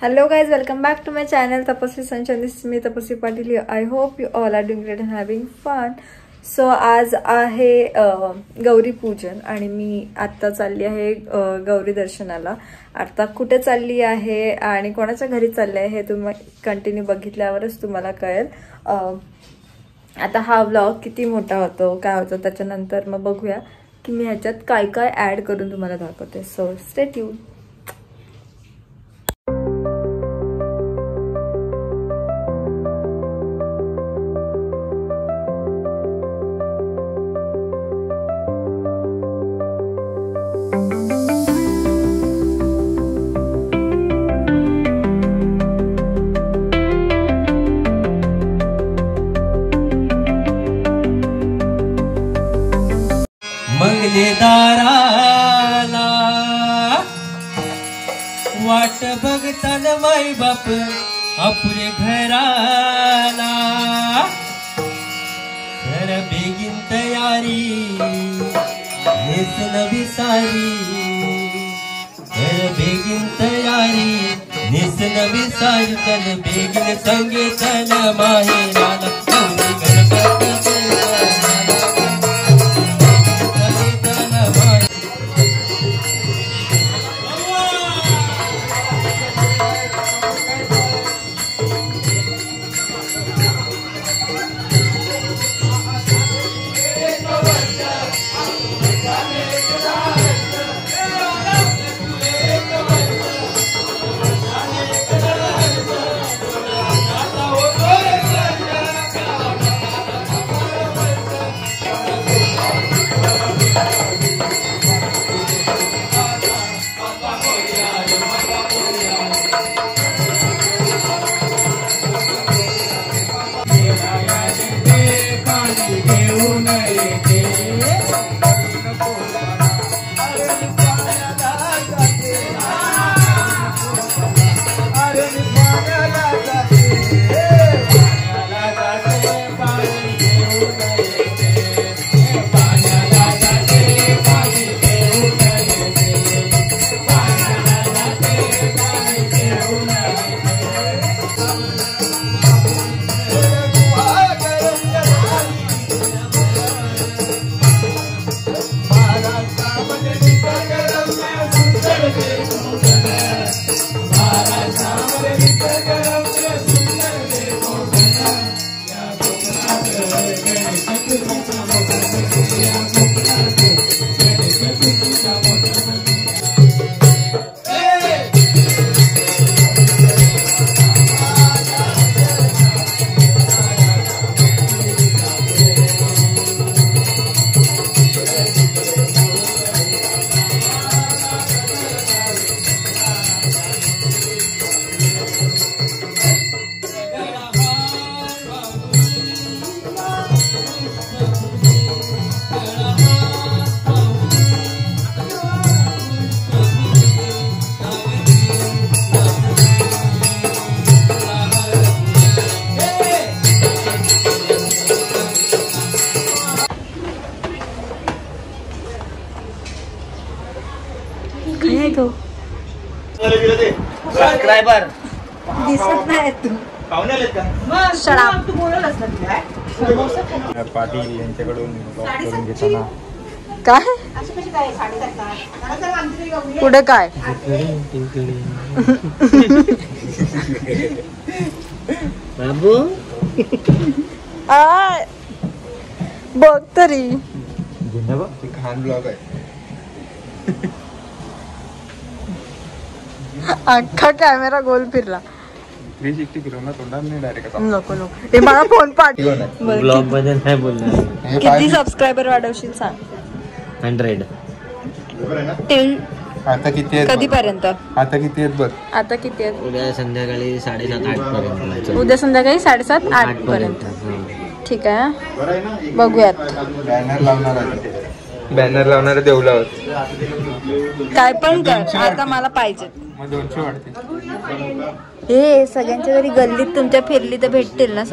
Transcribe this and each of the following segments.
Hello guys, welcome back to my channel Tapaswi Sunshine. This is me Tapaswi Patil. I hope you all are doing great and having fun. So आज आहे गौरी पूजन आणि मी आता चालली आहे गौरी दर्शनाला. आता कुठे चालली आहे आणि कोणाच्या घरी चालली आहे हे तुम्ही कंटिन्यू बघितल्यावरच तुम्हाला कळेल. आता हा व्लॉग किती मोठा होतो काय होतो त्याच्यानंतर मग बघूया की मी ह्याच्यात काय काय ऍड करून तुम्हाला दाखवते. So stay tune. मंगलेदाराला वाट बघताना माई बाप आपले घराला तर बेगीन तयारी नेसन विसारी तर बेगीन तयारी नेसन विसारी तन बेगीन संगे तन माहेराला सबस्क्राइबर दिसत नाही तू पाटील यांच्याकडून घेताना काय पुढे काय बाबू बघ तरी घाण ब्लॉग आहे. अख्खा कॅमेरा गोल फिरला. 360 फिरवला तोंडात नाही डायरेक्ट. नको नको हे मला फोन पाठव. ब्लॉग मध्ये नाही बोलणार. किती सबस्क्रायबर वाढवशील सांग. 100. आता किती आहेत? कधीपर्यंत? आता किती आहेत बघ. आता किती आहेत? उद्या संध्याकाळी 7:30-8 पर्यंत. उद्या संध्याकाळी 7:30-8 पर्यंत. ठीक आहे बघूयात. बॅनर लावणार आहे. बॅनर लावणार देवलावर. काय पण कर आता मला पाहिजे. मग 200 वाढते. हे सगळ्यांच्या घरी गल्लीत तुमच्या फिरली तर भेटतील ना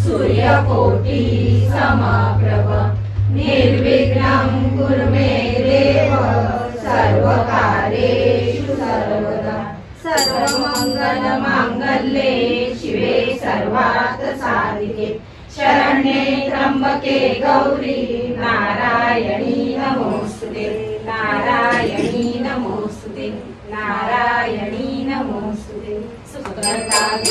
सूर्यकोटी समाप्रभ निर्विघ्नं कुरु मे देव सर्वकार्य शरण्ये त्र्यंबके गौरी नारायणी नमोस्तुते नारायणी नमोस्तुते नारायणी नमोस्तुते सुप्रभात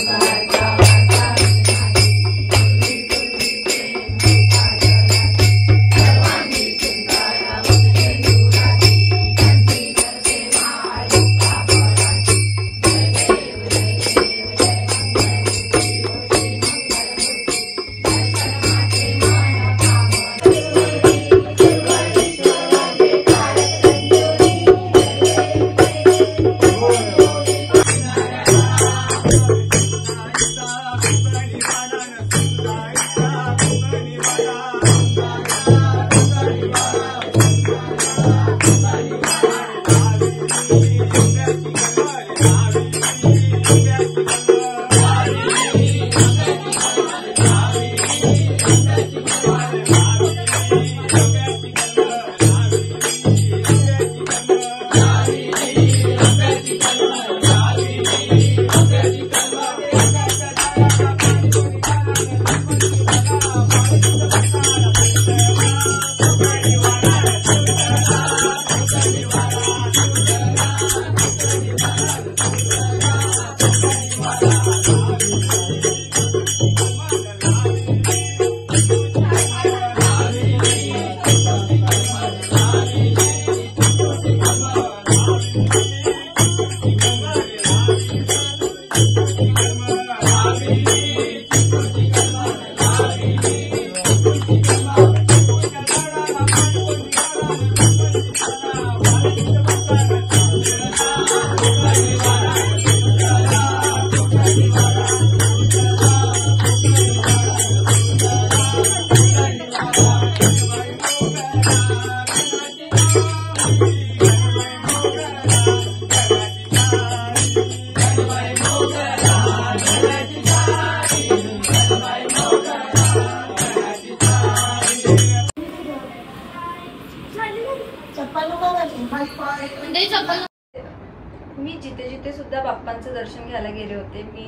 मी जिथे जिथे सुद्धा बाप्पांचं दर्शन घ्यायला गेले होते, मी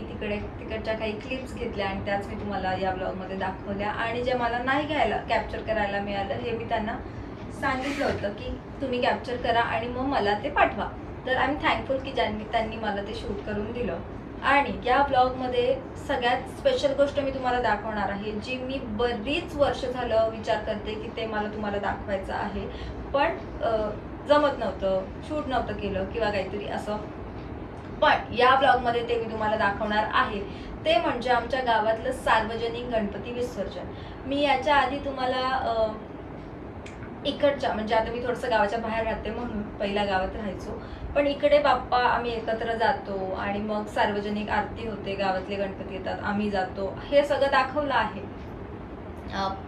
तिकडच्या काही क्लिप्स घेतल्या आणि त्याच मी तुम्हाला या ब्लॉगमध्ये दाखवल्या. आणि जे मला नाही घ्यायला कॅप्चर करायला मिळालं हे मी त्यांना सांगितलं होतं की तुम्ही कॅप्चर करा आणि मग मला ते पाठवा. तर आय एम थँकफुल की त्यांनी मला ते शूट करून दिलं. आणि या ब्लॉगमध्ये सगळ्यात स्पेशल गोष्ट मी तुम्हाला दाखवणार आहे, जी मी बरीच वर्ष झालं विचार करते की ते मला तुम्हाला दाखवायचं आहे, पण जमत नव्हतं, शूट नव्हतं केलं किंवा काहीतरी असं. पण या ब्लॉगमध्ये ते मी तुम्हाला दाखवणार आहे. ते म्हणजे आमच्या गावातलं सार्वजनिक गणपती विसर्जन. मी याच्या आधी तुम्हाला इकडच्या, म्हणजे आता मी थोडंसं गावाच्या बाहेर राहते म्हणून पहिल्या गावात राहायचो, पण इकडे बाप्पा आम्ही एकत्र जातो आणि मग सार्वजनिक आरती होते, गावातले गणपती येतात, आम्ही जातो, हे सगळं दाखवलं आहे.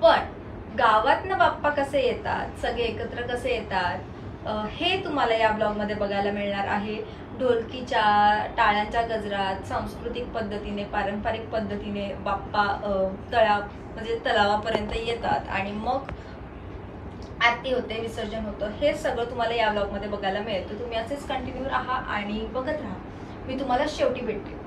पण गावातनं बाप्पा कसे येतात, सगळे एकत्र कसे येतात, हे तुम्हाला या ब्लॉगमध्ये बघायला मिळणार आहे. ढोलकीच्या टाळ्यांच्या गजरात सांस्कृतिक पद्धतीने, पारंपरिक पद्धतीने बाप्पा तलावापर्यंत येतात आणि मग आरती होते, विसर्जन होतं. हे सगळं तुम्हाला या ब्लॉगमध्ये बघायला मिळतं. तुम्ही असेच कंटिन्यू राहा आणि बघत राहा. मी तुम्हाला शेवटी भेटते.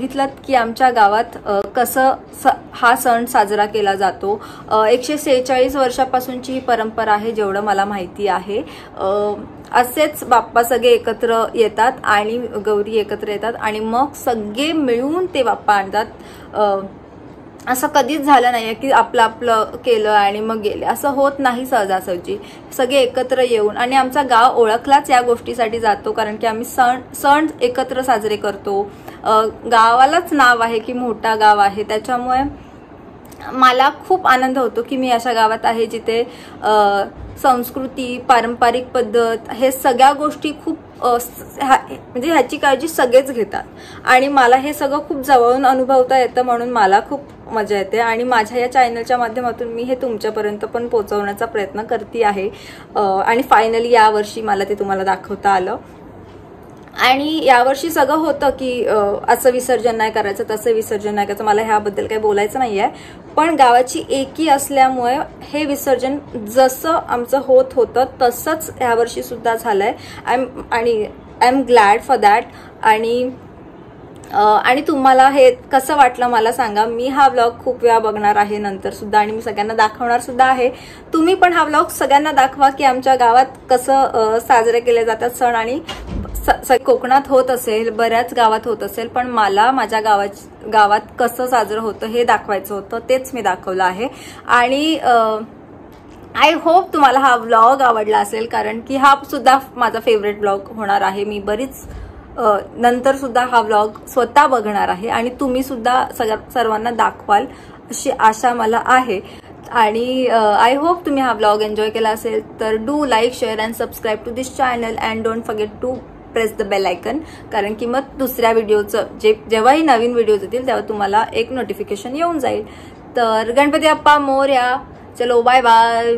बघितलं की आमच्या गावात कसं हा सण साजरा केला जातो. 146 वर्षापासूनची ही परंपरा आहे जेवढं मला माहिती आहे. असेच बाप्पा सगळे एकत्र येतात आणि गौरी एकत्र येतात आणि मग सगळे मिळून ते बाप्पा आणतात. असं कधीच झालं नाही की आपलं आपलं केलं आणि मग गेले, असं होत नाही सहजासहजी. सगळे एकत्र येऊन, आणि आमचा गाव ओळखलाच या गोष्टीसाठी जातो कारण की आम्ही सण एकत्र साजरे करतो. गावालाच नाव आहे की मोठा गाव आहे, त्याच्यामुळे मला खूप आनंद होतो की मी अशा गावात आहे जिथे संस्कृती, पारंपरिक पद्धत हे सगळ्या गोष्टी खूप म्हणजे ह्याची काळजी सगळेच घेतात आणि मला हे सगळं खूप जवळून अनुभवता येतं, म्हणून मला खूप मजा येते. आणि माझ्या या चॅनलच्या माध्यमातून मी हे तुमच्यापर्यंत पण पोहोचवण्याचा प्रयत्न करते आहे. आणि फायनली यावर्षी मला ते तुम्हाला दाखवता आलं. आणि यावर्षी सगळं होतं की असं विसर्जन नाही करायचं, तसं विसर्जन नाही करायचं. मला ह्याबद्दल काही बोलायचं नाही आहे, पण गावाची एकी असल्यामुळे हे विसर्जन जसं आमचं होत होतं तसंच यावर्षी सुद्धा झालंय. I am glad for that. आणि तुम्हाला हे कसं वाटलं मला सांगा. मी हा व्लॉग खूप वेळा बघणार आहे नंतर सुद्धा आणि मी सगळ्यांना दाखवणार सुद्धा आहे. तुम्ही पण हा व्लॉग सगळ्यांना दाखवा की आमच्या गावात कसं साजरे केले जातात सण. आणि कोकणात होत असेल, बऱ्याच गावात होत असेल, पण मला माझ्या गावात कसं साजरं होतं हे दाखवायचं होतं, तेच मी दाखवलं आहे. आणि आय होप तुम्हाला हा व्लॉग आवडला असेल कारण की हा सुद्धा माझा फेवरेट व्लॉग होणार आहे. मी बरीच नंतर सुद्धा हा व्लॉग स्वतः बघणार आहे आणि तुम्ही सुद्धा सर्वांना दाखवाल अशी आशा मला आहे. आणि आय होप तुम्ही हा व्लॉग एन्जॉय केला असेल तर do like, share and subscribe to this channel and don't forget to press the bell icon, कारण की मग दुसऱ्या व्हिडिओचं जेव्हाही नवीन व्हिडिओज येतील तेव्हा तुम्हाला एक नोटिफिकेशन येऊन जाईल. तर गणपती बाप्पा मोरया. चलो बाय बाय.